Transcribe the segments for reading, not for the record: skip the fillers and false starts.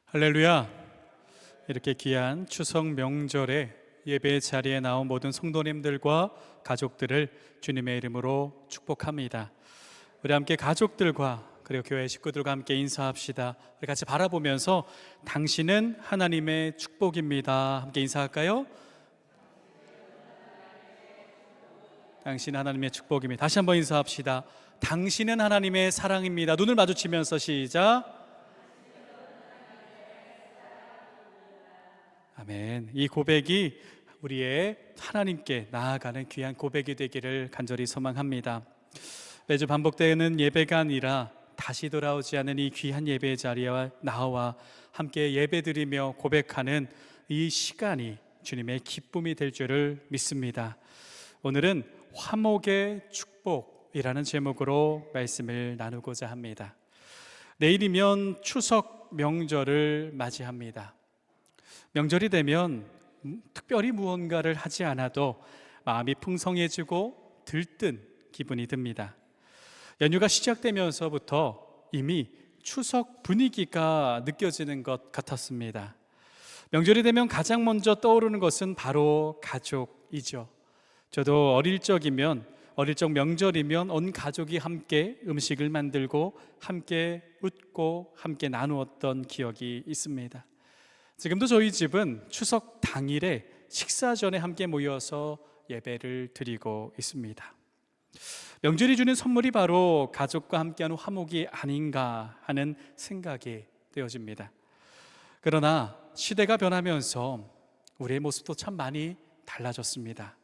할렐루야. 이렇게 귀한 추석 명절에 예배 자리에 나온 모든 성도님들과 가족들을 주님의 이름으로 축복합니다. 우리 함께 가족들과 그리고 교회 식구들과 함께 인사합시다. 우리 같이 바라보면서 당신은 하나님의 축복입니다. 함께 인사할까요? 당신은 하나님의 축복입니다. 다시 한번 인사합시다. 당신은 하나님의 사랑입니다. 눈을 마주치면서 시작. 아멘. 이 고백이 우리의 하나님께 나아가는 귀한 고백이 되기를 간절히 소망합니다. 매주 반복되는 예배가 아니라 다시 돌아오지 않은 이 귀한 예배의 자리에 나와 함께 예배드리며 고백하는 이 시간이 주님의 기쁨이 될 줄을 믿습니다. 오늘은 화목의 축복이라는 제목으로 말씀을 나누고자 합니다. 내일이면 추석 명절을 맞이합니다. 명절이 되면 특별히 무언가를 하지 않아도 마음이 풍성해지고 들뜬 기분이 듭니다. 연휴가 시작되면서부터 이미 추석 분위기가 느껴지는 것 같았습니다. 명절이 되면 가장 먼저 떠오르는 것은 바로 가족이죠. 저도 어릴 적 명절이면 온 가족이 함께 음식을 만들고 함께 웃고 함께 나누었던 기억이 있습니다. 지금도 저희 집은 추석 당일에 식사 전에 함께 모여서 예배를 드리고 있습니다. 명절이 주는 선물이 바로 가족과 함께하는 화목이 아닌가 하는 생각이 되어집니다. 그러나 시대가 변하면서 우리의 모습도 참 많이 달라졌습니다.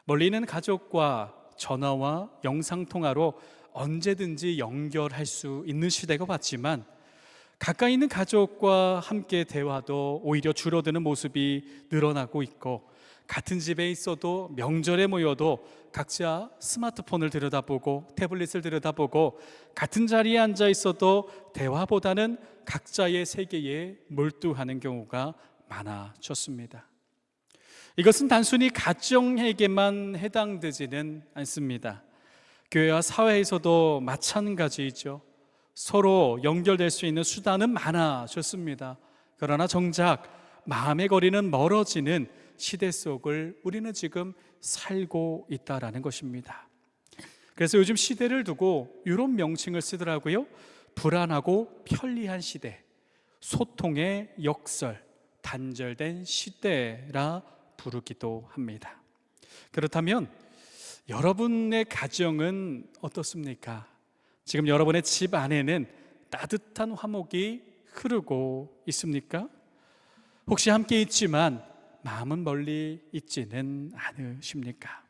멀리 있는 가족과 전화와 영상통화로 언제든지 연결할 수 있는 시대가 왔지만 가까이 있는 가족과 함께 대화도 오히려 줄어드는 모습이 늘어나고 있고, 같은 집에 있어도 명절에 모여도 각자 스마트폰을 들여다보고 태블릿을 들여다보고 같은 자리에 앉아 있어도 대화보다는 각자의 세계에 몰두하는 경우가 많아졌습니다. 이것은 단순히 가정에게만 해당되지는 않습니다. 교회와 사회에서도 마찬가지이죠. 서로 연결될 수 있는 수단은 많아졌습니다. 그러나 정작 마음의 거리는 멀어지는 시대 속을 우리는 지금 살고 있다라는 것입니다. 그래서 요즘 시대를 두고 이런 명칭을 쓰더라고요. 불안하고 편리한 시대, 소통의 역설, 단절된 시대라 부르기도 합니다. 그렇다면 여러분의 가정은 어떻습니까? 지금 여러분의 집 안에는 따뜻한 화목이 흐르고 있습니까? 혹시 함께 있지만 마음은 멀리 있지는 않으십니까?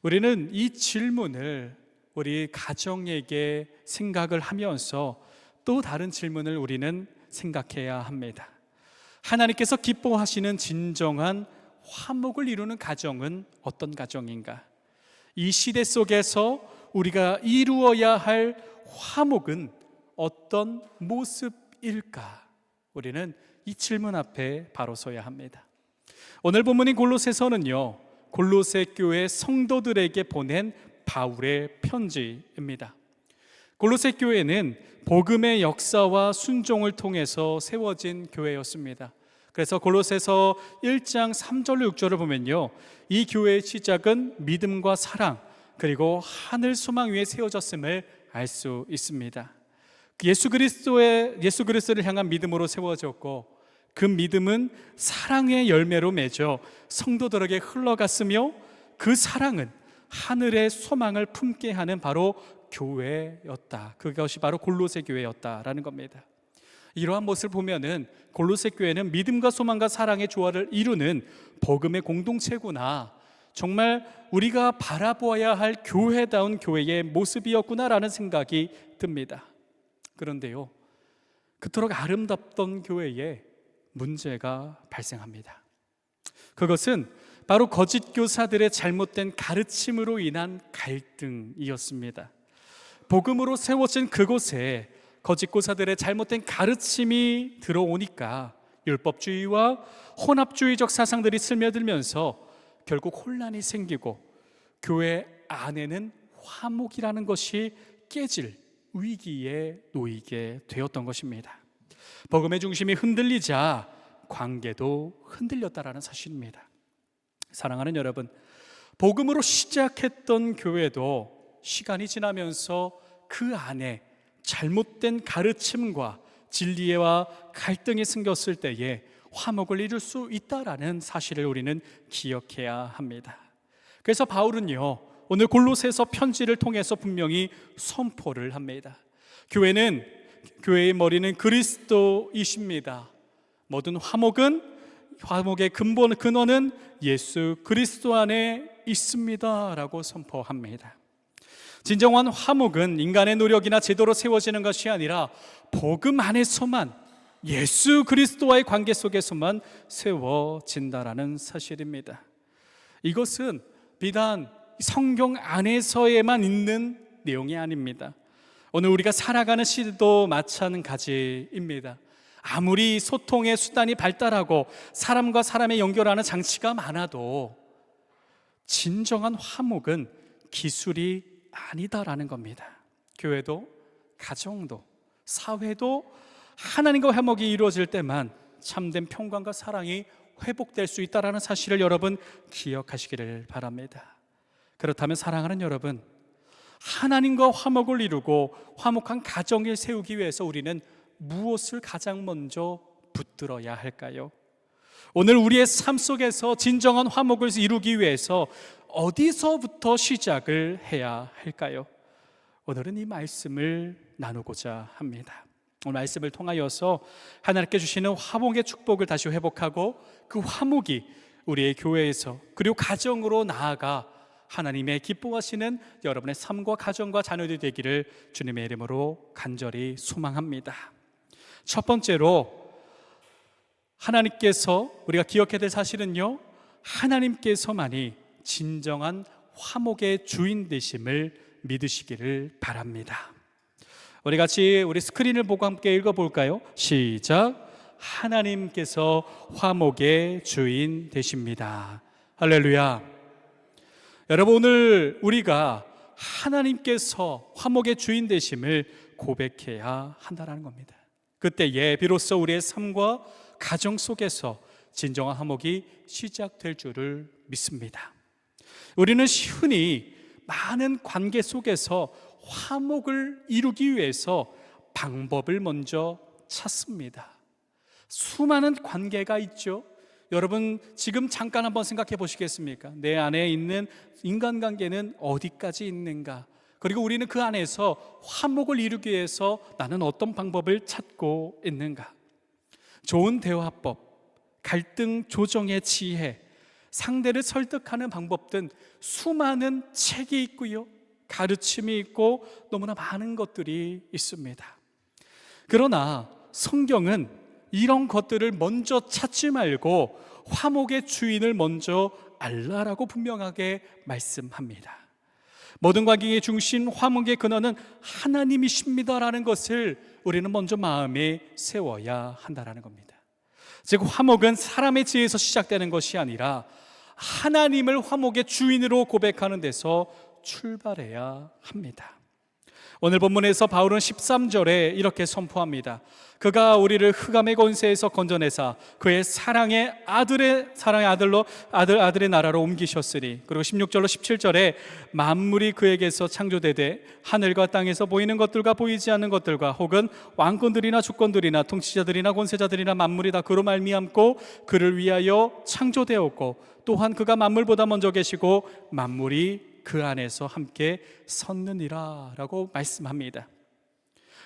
우리는 이 질문을 우리 가정에게 생각을 하면서 또 다른 질문을 우리는 생각해야 합니다. 하나님께서 기뻐하시는 진정한 화목을 이루는 가정은 어떤 가정인가? 이 시대 속에서 우리가 이루어야 할 화목은 어떤 모습일까? 우리는 이 질문 앞에 바로 서야 합니다. 오늘 본문인 골로새서는요, 골로새 교회 성도들에게 보낸 바울의 편지입니다. 골로새 교회는 복음의 역사와 순종을 통해서 세워진 교회였습니다. 그래서 골로새서 1장 3절로 6절을 보면요, 이 교회의 시작은 믿음과 사랑 그리고 하늘 소망 위에 세워졌음을 알 수 있습니다. 예수 그리스도를 향한 믿음으로 세워졌고, 그 믿음은 사랑의 열매로 맺어 성도들에게 흘러갔으며, 그 사랑은 하늘의 소망을 품게 하는 바로 교회였다. 그것이 바로 골로새 교회였다라는 겁니다. 이러한 모습을 보면은 골로새 교회는 믿음과 소망과 사랑의 조화를 이루는 복음의 공동체구나, 정말 우리가 바라보아야 할 교회다운 교회의 모습이었구나라는 생각이 듭니다. 그런데요, 그토록 아름답던 교회에 문제가 발생합니다. 그것은 바로 거짓 교사들의 잘못된 가르침으로 인한 갈등이었습니다. 복음으로 세워진 그곳에 거짓 교사들의 잘못된 가르침이 들어오니까 율법주의와 혼합주의적 사상들이 스며들면서 결국 혼란이 생기고 교회 안에는 화목이라는 것이 깨질 위기에 놓이게 되었던 것입니다. 복음의 중심이 흔들리자 관계도 흔들렸다라는 사실입니다. 사랑하는 여러분, 복음으로 시작했던 교회도 시간이 지나면서 그 안에 잘못된 가르침과 진리와 갈등이 생겼을 때에 화목을 이룰 수 있다라는 사실을 우리는 기억해야 합니다. 그래서 바울은요, 오늘 골로새서 편지를 통해서 분명히 선포를 합니다. 교회의 머리는 그리스도이십니다. 모든 화목의 근원은 예수 그리스도 안에 있습니다 라고 선포합니다. 진정한 화목은 인간의 노력이나 제도로 세워지는 것이 아니라 복음 안에서만, 예수 그리스도와의 관계 속에서만 세워진다라는 사실입니다. 이것은 비단 성경 안에서에만 있는 내용이 아닙니다. 오늘 우리가 살아가는 시대도 마찬가지입니다. 아무리 소통의 수단이 발달하고 사람과 사람의 연결하는 장치가 많아도 진정한 화목은 기술이 아니다라는 겁니다. 교회도, 가정도, 사회도 하나님과 화목이 이루어질 때만 참된 평강과 사랑이 회복될 수 있다는 사실을 여러분 기억하시기를 바랍니다. 그렇다면 사랑하는 여러분, 하나님과 화목을 이루고 화목한 가정을 세우기 위해서 우리는 무엇을 가장 먼저 붙들어야 할까요? 오늘 우리의 삶 속에서 진정한 화목을 이루기 위해서 어디서부터 시작을 해야 할까요? 오늘은 이 말씀을 나누고자 합니다. 오늘 말씀을 통하여서 하나님께 주시는 화목의 축복을 다시 회복하고 그 화목이 우리의 교회에서 그리고 가정으로 나아가 하나님의 기뻐하시는 여러분의 삶과 가정과 자녀들이 되기를 주님의 이름으로 간절히 소망합니다. 첫 번째로 하나님께서 우리가 기억해야 될 사실은요, 하나님께서만이 진정한 화목의 주인 되심을 믿으시기를 바랍니다. 우리 같이 우리 스크린을 보고 함께 읽어볼까요? 시작. 하나님께서 화목의 주인 되십니다. 할렐루야. 여러분, 오늘 우리가 하나님께서 화목의 주인 되심을 고백해야 한다는 겁니다. 그때에 비로소 우리의 삶과 가정 속에서 진정한 화목이 시작될 줄을 믿습니다. 우리는 흔히 많은 관계 속에서 화목을 이루기 위해서 방법을 먼저 찾습니다. 수많은 관계가 있죠. 여러분, 지금 잠깐 한번 생각해 보시겠습니까? 내 안에 있는 인간관계는 어디까지 있는가? 그리고 우리는 그 안에서 화목을 이루기 위해서 나는 어떤 방법을 찾고 있는가? 좋은 대화법, 갈등 조정의 지혜, 상대를 설득하는 방법 등 수많은 책이 있고요, 가르침이 있고 너무나 많은 것들이 있습니다. 그러나 성경은 이런 것들을 먼저 찾지 말고 화목의 주인을 먼저 알라라고 분명하게 말씀합니다. 모든 관계의 중심, 화목의 근원은 하나님이십니다라는 것을 우리는 먼저 마음에 세워야 한다는 겁니다. 즉, 화목은 사람의 지혜에서 시작되는 것이 아니라 하나님을 화목의 주인으로 고백하는 데서 출발해야 합니다. 오늘 본문에서 바울은 13절에 이렇게 선포합니다. 그가 우리를 흑암의 권세에서 건져내사 그의 사랑의 아들의 나라로 옮기셨으니, 그리고 16절로 17절에 만물이 그에게서 창조되되 하늘과 땅에서 보이는 것들과 보이지 않는 것들과 혹은 왕권들이나 주권들이나 통치자들이나 권세자들이나 만물이 다 그로 말미암고 그를 위하여 창조되었고, 또한 그가 만물보다 먼저 계시고 만물이 그 안에서 함께 섰느니라 라고 말씀합니다.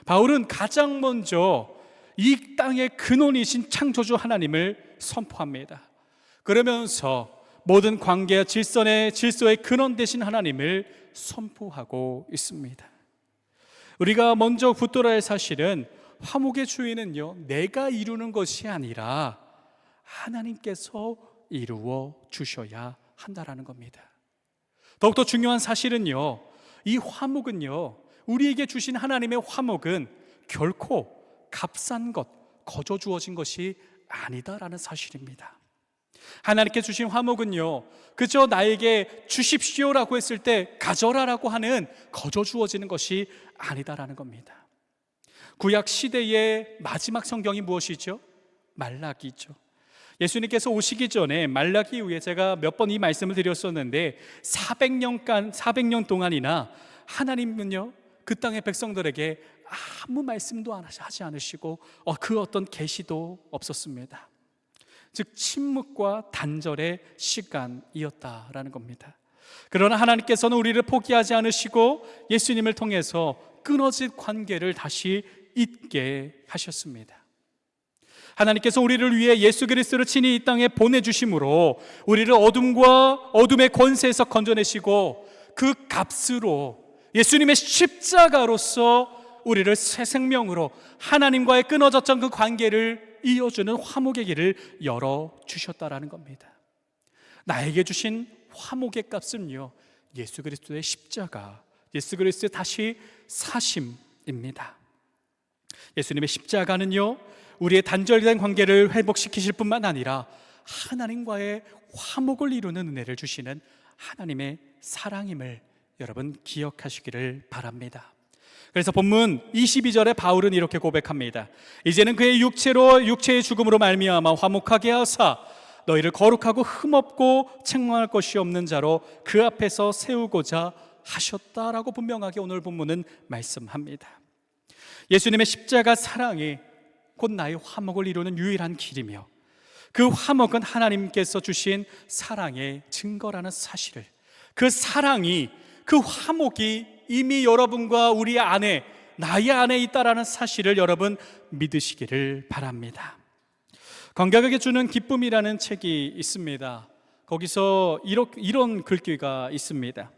바울은 가장 먼저 이 땅의 근원이신 창조주 하나님을 선포합니다. 그러면서 모든 관계와 질서의 근원 되신 하나님을 선포하고 있습니다. 우리가 먼저 붙들어야 할 사실은 화목의 주인은요, 내가 이루는 것이 아니라 하나님께서 이루어 주셔야 한다라는 겁니다. 더욱더 중요한 사실은요, 이 화목은요, 우리에게 주신 하나님의 화목은 결코 값싼 것, 거저 주어진 것이 아니다라는 사실입니다. 하나님께 주신 화목은요, 그저 나에게 주십시오라고 했을 때 가져라라고 하는 거저 주어지는 것이 아니다라는 겁니다. 구약 시대의 마지막 성경이 무엇이죠? 말라기죠. 예수님께서 오시기 전에 말라기 이후에 제가 몇 번 이 말씀을 드렸었는데 400년 동안이나 하나님은요 그 땅의 백성들에게 아무 말씀도 하지 않으시고 그 어떤 계시도 없었습니다. 즉 침묵과 단절의 시간이었다라는 겁니다. 그러나 하나님께서는 우리를 포기하지 않으시고 예수님을 통해서 끊어진 관계를 다시 잇게 하셨습니다. 하나님께서 우리를 위해 예수 그리스도를 친히 이 땅에 보내주심으로 우리를 어둠과 어둠의 권세에서 건져내시고 그 값으로 예수님의 십자가로서 우리를 새 생명으로 하나님과의 끊어졌던 그 관계를 이어주는 화목의 길을 열어주셨다라는 겁니다. 나에게 주신 화목의 값은요 예수 그리스도의 십자가, 예수 그리스도의 다시 사심입니다. 예수님의 십자가는요 우리의 단절된 관계를 회복시키실 뿐만 아니라 하나님과의 화목을 이루는 은혜를 주시는 하나님의 사랑임을 여러분 기억하시기를 바랍니다. 그래서 본문 22절에 바울은 이렇게 고백합니다. 이제는 그의 육체의 죽음으로 말미암아 화목하게 하사 너희를 거룩하고 흠없고 책망할 것이 없는 자로 그 앞에서 세우고자 하셨다라고 분명하게 오늘 본문은 말씀합니다. 예수님의 십자가 사랑이 곧 나의 화목을 이루는 유일한 길이며 그 화목은 하나님께서 주신 사랑의 증거라는 사실을, 그 사랑이, 그 화목이 이미 여러분과 우리 안에, 나의 안에 있다라는 사실을 여러분 믿으시기를 바랍니다. 건강하게 주는 기쁨이라는 책이 있습니다. 거기서 이런 글귀가 있습니다.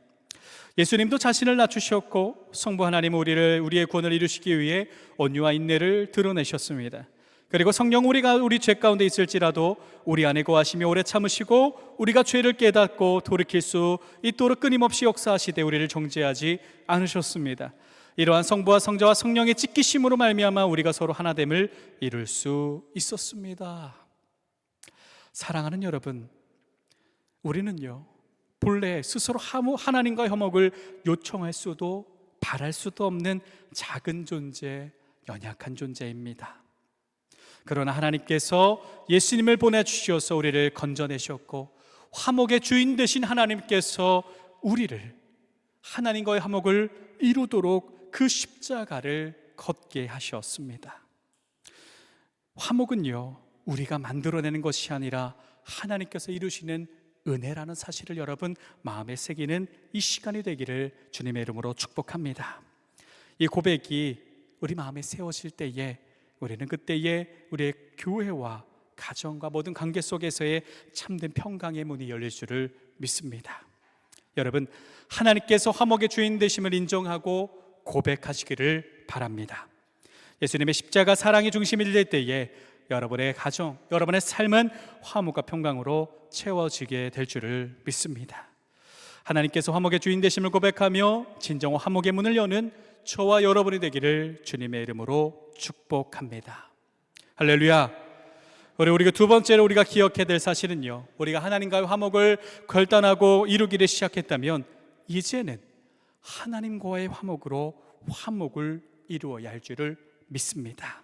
예수님도 자신을 낮추셨고 성부 하나님은 우리의 구원을 이루시기 위해 온유와 인내를 드러내셨습니다. 그리고 성령 우리 죄 가운데 있을지라도 우리 안에 거하시며 오래 참으시고 우리가 죄를 깨닫고 돌이킬 수 있도록 끊임없이 역사하시되 우리를 정죄하지 않으셨습니다. 이러한 성부와 성자와 성령의 찢기심으로 말미암아 우리가 서로 하나됨을 이룰 수 있었습니다. 사랑하는 여러분, 우리는요 본래 스스로 하나님과의 화목을 요청할 수도 바랄 수도 없는 작은 존재, 연약한 존재입니다. 그러나 하나님께서 예수님을 보내주셔서 우리를 건져내셨고 화목의 주인 되신 하나님께서 우리를 하나님과의 화목을 이루도록 그 십자가를 걷게 하셨습니다. 화목은요 우리가 만들어내는 것이 아니라 하나님께서 이루시는 은혜라는 사실을 여러분 마음에 새기는 이 시간이 되기를 주님의 이름으로 축복합니다. 이 고백이 우리 마음에 세워질 때에 우리는 그때에 우리의 교회와 가정과 모든 관계 속에서의 참된 평강의 문이 열릴 줄을 믿습니다. 여러분 하나님께서 화목의 주인 되심을 인정하고 고백하시기를 바랍니다. 예수님의 십자가 사랑이 중심이 될 때에 여러분의 가정, 여러분의 삶은 화목과 평강으로 채워지게 될 줄을 믿습니다. 하나님께서 화목의 주인 되심을 고백하며 진정 화목의 문을 여는 저와 여러분이 되기를 주님의 이름으로 축복합니다. 할렐루야. 우리가 두 번째로 우리가 기억해야 될 사실은요 우리가 하나님과의 화목을 결단하고 이루기를 시작했다면 이제는 하나님과의 화목으로 화목을 이루어야 할 줄을 믿습니다.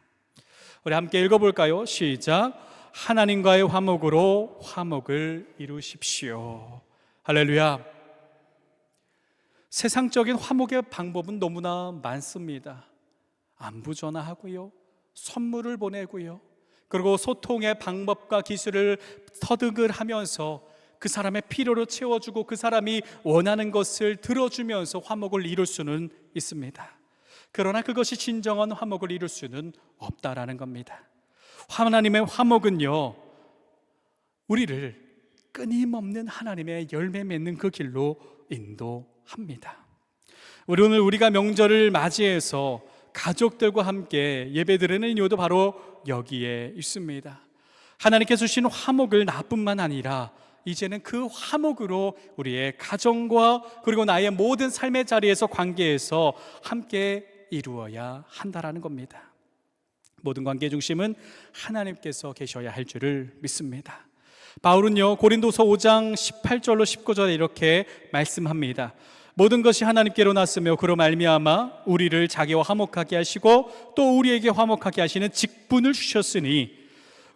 우리 함께 읽어볼까요? 시작. 하나님과의 화목으로 화목을 이루십시오. 할렐루야. 세상적인 화목의 방법은 너무나 많습니다. 안부 전화하고요, 선물을 보내고요, 그리고 소통의 방법과 기술을 터득을 하면서 그 사람의 필요를 채워주고 그 사람이 원하는 것을 들어주면서 화목을 이룰 수는 있습니다. 그러나 그것이 진정한 화목을 이룰 수는 없다라는 겁니다. 하나님의 화목은요 우리를 끊임없는 하나님의 열매 맺는 그 길로 인도합니다. 오늘 우리가 명절을 맞이해서 가족들과 함께 예배드리는 이유도 바로 여기에 있습니다. 하나님께서 주신 화목을 나뿐만 아니라 이제는 그 화목으로 우리의 가정과 그리고 나의 모든 삶의 자리에서 관계에서 함께 이루어야 한다라는 겁니다. 모든 관계의 중심은 하나님께서 계셔야 할 줄을 믿습니다. 바울은요 고린도서 5장 18절로 19절에 이렇게 말씀합니다. 모든 것이 하나님께로 났으며 그로 말미암아 우리를 자기와 화목하게 하시고 또 우리에게 화목하게 하시는 직분을 주셨으니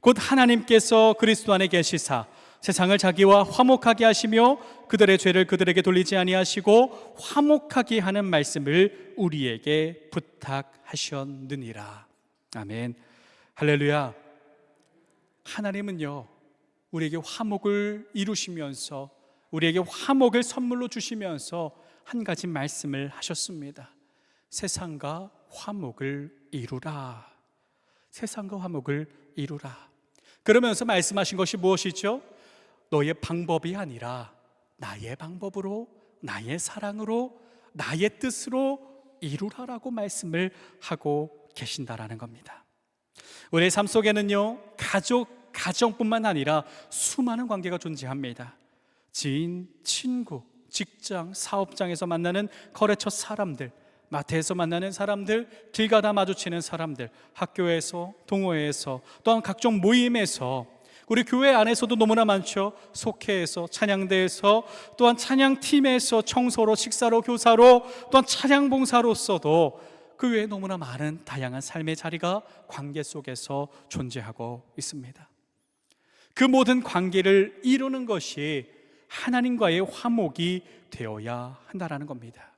곧 하나님께서 그리스도 안에 계시사 세상을 자기와 화목하게 하시며 그들의 죄를 그들에게 돌리지 아니하시고 화목하게 하는 말씀을 우리에게 부탁하셨느니라. 아멘. 할렐루야. 하나님은요, 우리에게 화목을 이루시면서 우리에게 화목을 선물로 주시면서 한 가지 말씀을 하셨습니다. 세상과 화목을 이루라. 세상과 화목을 이루라. 그러면서 말씀하신 것이 무엇이죠? 너의 방법이 아니라 나의 방법으로, 나의 사랑으로, 나의 뜻으로 이루라라고 말씀을 하고 계신다라는 겁니다. 우리의 삶 속에는요, 가정뿐만 아니라 수많은 관계가 존재합니다. 지인, 친구, 직장, 사업장에서 만나는 거래처 사람들, 마트에서 만나는 사람들, 길 가다 마주치는 사람들, 학교에서, 동호회에서, 또한 각종 모임에서, 우리 교회 안에서도 너무나 많죠. 속회에서, 찬양대에서, 또한 찬양팀에서, 청소로, 식사로, 교사로, 또한 찬양봉사로서도 그 외에 너무나 많은 다양한 삶의 자리가 관계 속에서 존재하고 있습니다. 그 모든 관계를 이루는 것이 하나님과의 화목이 되어야 한다는 겁니다.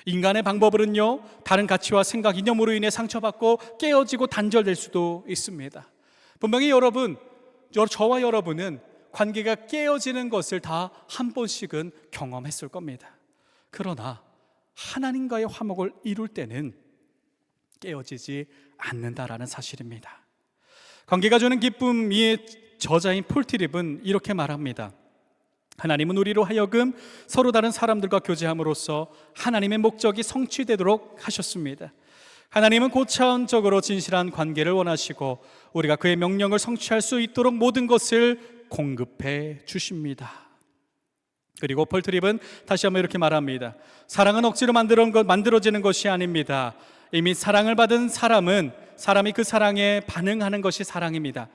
인간의 방법으로는요, 다른 가치와 생각, 이념으로 인해 상처받고 깨어지고 단절될 수도 있습니다. 분명히 저와 여러분은 관계가 깨어지는 것을 다 한 번씩은 경험했을 겁니다. 그러나 하나님과의 화목을 이룰 때는 깨어지지 않는다라는 사실입니다. 관계가 주는 기쁨의 저자인 폴 트립은 이렇게 말합니다. 하나님은 우리로 하여금 서로 다른 사람들과 교제함으로써 하나님의 목적이 성취되도록 하셨습니다. 하나님은 고차원적으로 진실한 관계를 원하시고 우리가 그의 명령을 성취할 수 있도록 모든 것을 공급해 주십니다. 그리고 폴 트립은 다시 한번 이렇게 말합니다. 사랑은 억지로 만들어지는 것이 아닙니다. 이미 사랑을 받은 사람이 그 사랑에 반응하는 것이 사랑입니다.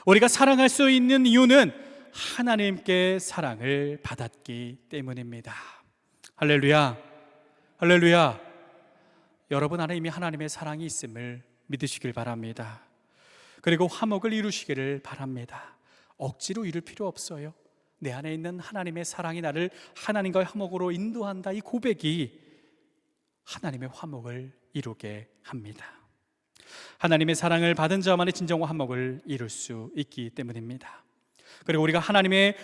우리가 사랑할 수 있는 이유는 하나님께 사랑을 받았기 때문입니다. 할렐루야. 할렐루야. 여러분 안에 이미 하나님의 사랑이 있음을 믿으시길 바랍니다. 그리고 화목을 이루시기를 바랍니다. 억지로 이룰 필요 없어요. 내 안에 있는 하나님의 사랑이 나를 하나님과의 화목으로 인도한다. 이 고백이 하나님의 화목을 이루게 합니다. 하나님의 사랑을 받은 자만이 진정한 화목을 이룰 수 있기 때문입니다. 그리고 우리가 하나님의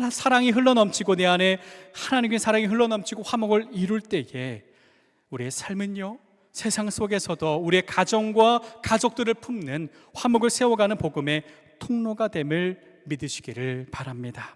사랑이 흘러넘치고 내 안에 하나님의 사랑이 흘러넘치고 화목을 이룰 때에 우리의 삶은요, 세상 속에서도 우리의 가정과 가족들을 품는 화목을 세워가는 복음의 통로가 됨을 믿으시기를 바랍니다.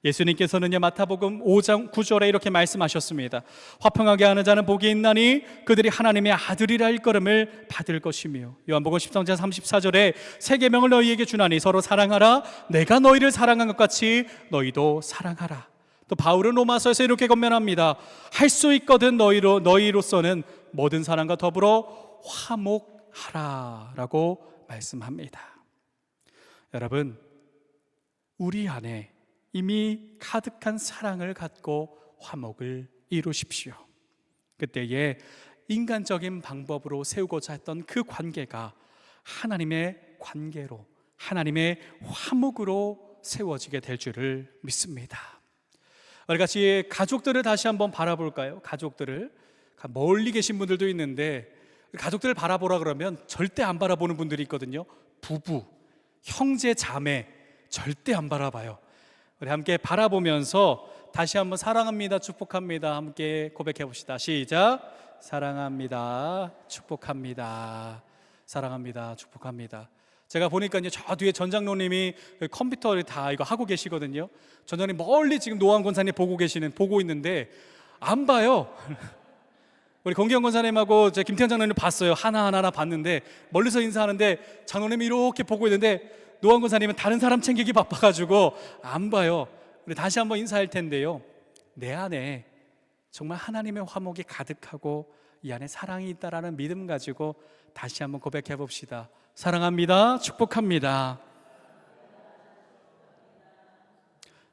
예수님께서는요, 마태복음 5장 9절에 이렇게 말씀하셨습니다. 화평하게 하는 자는 복이 있나니 그들이 하나님의 아들이라 일컬음을 받을 것이며, 요한복음 13장 34절에 새 계명을 너희에게 주나니 서로 사랑하라. 내가 너희를 사랑한 것 같이 너희도 사랑하라. 또 바울은 로마서에서 이렇게 권면합니다. 할 수 있거든 너희로서는 모든 사람과 더불어 화목하라 라고 말씀합니다. 여러분, 우리 안에 이미 가득한 사랑을 갖고 화목을 이루십시오. 그때에 인간적인 방법으로 세우고자 했던 그 관계가 하나님의 관계로, 하나님의 화목으로 세워지게 될 줄을 믿습니다. 우리 같이 가족들을 다시 한번 바라볼까요? 가족들을 멀리 계신 분들도 있는데 가족들을 바라보라 그러면 절대 안 바라보는 분들이 있거든요. 부부, 형제, 자매 절대 안 바라봐요. 우리 함께 바라보면서 다시 한번 사랑합니다, 축복합니다 함께 고백해 봅시다. 시작. 사랑합니다, 축복합니다. 사랑합니다, 축복합니다. 제가 보니까 이제 저 뒤에 전장로님이 컴퓨터를 다 이거 하고 계시거든요. 전장님 멀리 지금 노한 권사님 보고 있는데 안 봐요. 우리 권기영 권사님하고 제 김태현 장로님 봤어요. 하나하나 봤는데 멀리서 인사하는데 장로님이 이렇게 보고 있는데 노한 권사님은 다른 사람 챙기기 바빠가지고 안 봐요. 우리 다시 한번 인사할 텐데요, 내 안에 정말 하나님의 화목이 가득하고 이 안에 사랑이 있다라는 믿음 가지고 다시 한번 고백해 봅시다. 사랑합니다, 축복합니다.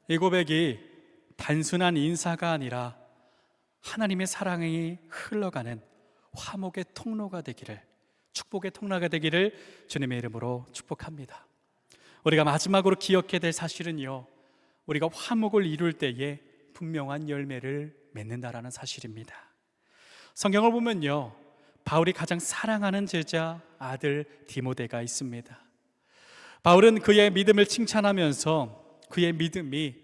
이 고백이 단순한 인사가 아니라 하나님의 사랑이 흘러가는 화목의 통로가 되기를, 축복의 통로가 되기를 주님의 이름으로 축복합니다. 우리가 마지막으로 기억해야 될 사실은요, 우리가 화목을 이룰 때에 분명한 열매를 맺는다라는 사실입니다. 성경을 보면요, 바울이 가장 사랑하는 제자 아들 디모데가 있습니다. 바울은 그의 믿음을 칭찬하면서 그의 믿음이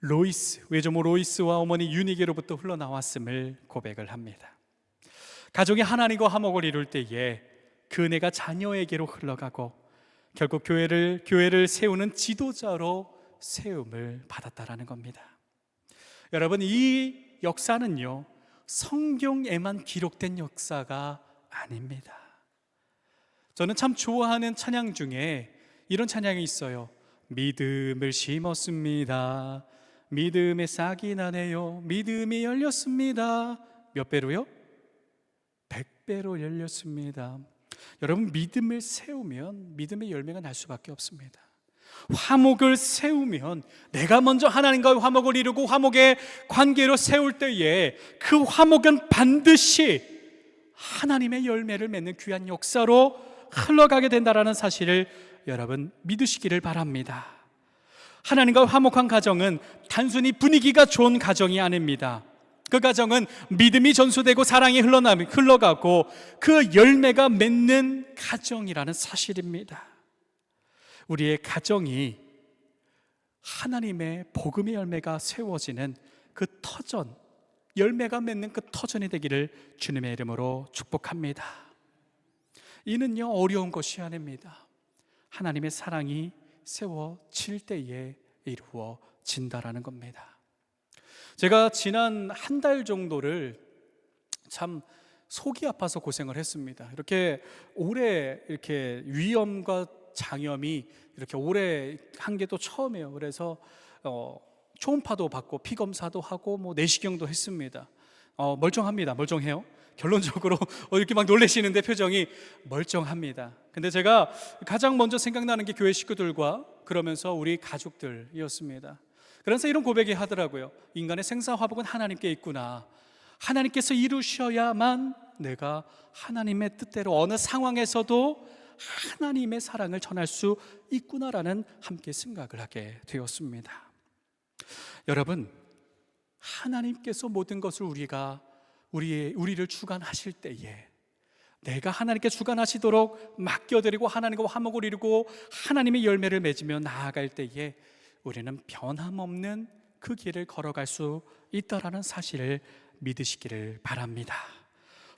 로이스, 외조모 로이스와 어머니 유니게로부터 흘러나왔음을 고백을 합니다. 가족이 하나님과 화목을 이룰 때에 그 은혜가 자녀에게로 흘러가고 결국 교회를 세우는 지도자로 세움을 받았다라는 겁니다. 여러분, 이 역사는요, 성경에만 기록된 역사가 아닙니다. 저는 참 좋아하는 찬양 중에 이런 찬양이 있어요. 믿음을 심었습니다. 믿음의 싹이 나네요. 믿음이 열렸습니다. 몇 배로요? 100배로 열렸습니다. 여러분, 믿음을 세우면 믿음의 열매가 날 수밖에 없습니다. 화목을 세우면 내가 먼저 하나님과의 화목을 이루고 화목의 관계로 세울 때에 그 화목은 반드시 하나님의 열매를 맺는 귀한 역사로 흘러가게 된다는 사실을 여러분 믿으시기를 바랍니다. 하나님과 화목한 가정은 단순히 분위기가 좋은 가정이 아닙니다. 그 가정은 믿음이 전수되고 사랑이 흘러가고 그 열매가 맺는 가정이라는 사실입니다. 우리의 가정이 하나님의 복음의 열매가 세워지는 그 터전, 열매가 맺는 그 터전이 되기를 주님의 이름으로 축복합니다. 이는요, 어려운 것이 아닙니다. 하나님의 사랑이 세워질 때에 이루어진다라는 겁니다. 제가 지난 한 달 정도를 참 속이 아파서 고생을 했습니다. 이렇게 오래 이렇게 위염과 장염이 이렇게 오래 한 게 또 처음이에요. 그래서 초음파도 받고 피 검사도 하고 뭐 내시경도 했습니다. 멀쩡합니다. 멀쩡해요. 결론적으로 이렇게 막 놀라시는데 표정이 멀쩡합니다. 근데 제가 가장 먼저 생각나는 게 교회 식구들과 그러면서 우리 가족들이었습니다. 그래서 이런 고백이 하더라고요. 인간의 생사화복은 하나님께 있구나. 하나님께서 이루셔야만 내가 하나님의 뜻대로 어느 상황에서도 하나님의 사랑을 전할 수 있구나라는 함께 생각을 하게 되었습니다. 여러분, 하나님께서 모든 것을 우리를 주관하실 때에 내가 하나님께 주관하시도록 맡겨드리고 하나님과 화목을 이루고 하나님의 열매를 맺으며 나아갈 때에 우리는 변함없는 그 길을 걸어갈 수 있다라는 사실을 믿으시기를 바랍니다.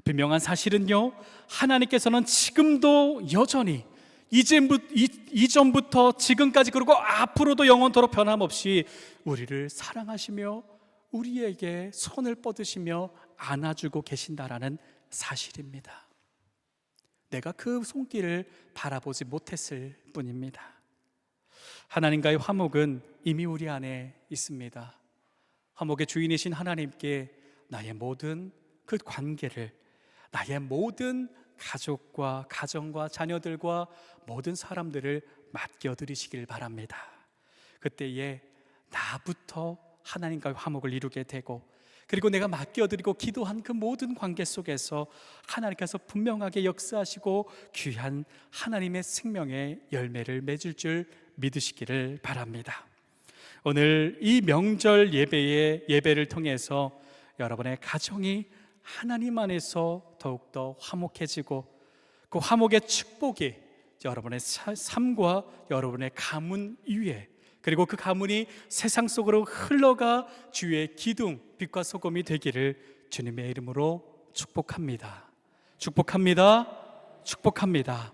분명한 사실은요, 하나님께서는 지금도 여전히 이전부터 지금까지 그리고 앞으로도 영원토록 변함없이 우리를 사랑하시며 우리에게 손을 뻗으시며 안아주고 계신다라는 사실입니다. 내가 그 손길을 바라보지 못했을 뿐입니다. 하나님과의 화목은 이미 우리 안에 있습니다. 화목의 주인이신 하나님께 나의 모든 그 관계를, 나의 모든 가족과 가정과 자녀들과 모든 사람들을 맡겨드리시길 바랍니다. 그때에 나부터 하나님과의 화목을 이루게 되고, 그리고 내가 맡겨드리고 기도한 그 모든 관계 속에서 하나님께서 분명하게 역사하시고 귀한 하나님의 생명의 열매를 맺을 줄 믿으시기를 바랍니다. 오늘 이 명절 예배를 통해서 여러분의 가정이 하나님 안에서 더욱더 화목해지고 그 화목의 축복이 여러분의 삶과 여러분의 가문 위에, 그리고 그 가문이 세상 속으로 흘러가 주의 기둥, 빛과 소금이 되기를 주님의 이름으로 축복합니다. 축복합니다. 축복합니다.